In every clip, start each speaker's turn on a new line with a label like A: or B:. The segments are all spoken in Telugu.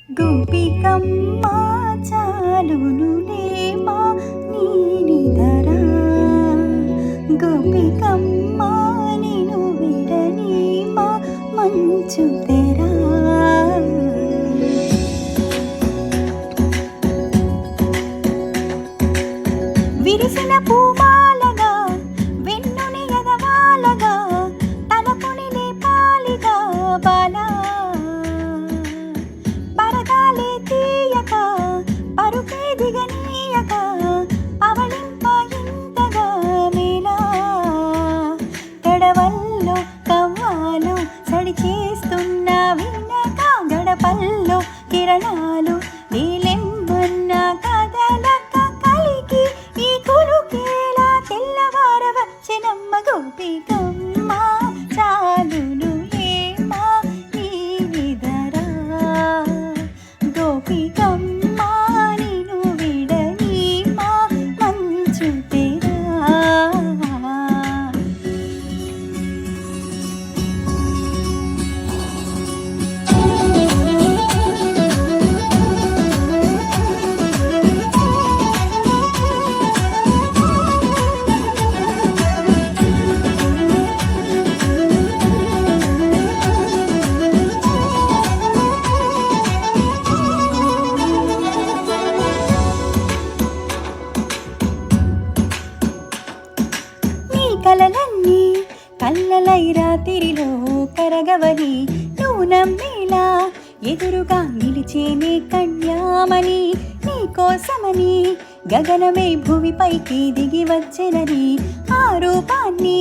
A: గోపికమ్మా చాలునులేమా నీ నిదరా, గోపికమ్మా నిను విడనీమా మంచు తెరా. విరిసిన పూమాలగా వెన్నుని ఎదవాలగా తలపుని లేపాలిగా బాలా, పరదాలే తీయక పరుపే దిగనీయక అవళింప ఇంతగా మేలా. గడవల్లో కవ్వాలు సడి చేస్తున్న వినక గడపల్లో కిరణాలు నీలెమ్మన్న కదలక కలికి ఈ కురుకేలా తెల్లవార వచ్చినమ్మ. గోపికమ్మ చాలునులేమా నీ నిదరా, గోపికమ్మ నిను విడనీమా మంచు తెరా. కలలన్నీ కళ్ళలై రాత్రిలో కరగవని నువ్వు నమ్మేలా ఎదురుగా నిలిచేనే కన్యామని. నీ కోసమని గగనమే భూమిపైకి దిగి వచ్చెనని ఆ రూపాన్ని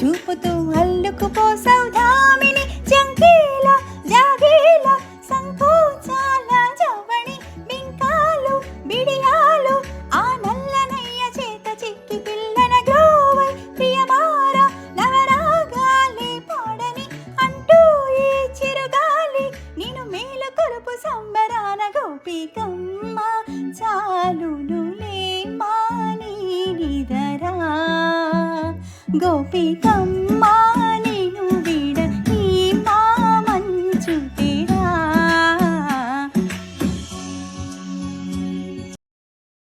A: చూపుతూ అల్లుకుపో సౌధామిని. జంకేలా జాగేలా సంకోచాల జవణి బింకాలు బిడియాలు ఆ నల్లనయ్య చేత చిక్కి పిల్లన గ్రోవై ప్రియమార నవరాగాలే పాడని అంటూ ఈ చిరుగాలి నిన్ను మేలు కొలుపు సంబరాన. గోపికమ్మ చాలునులేమా నీ నిదరా, గోపికమ్మ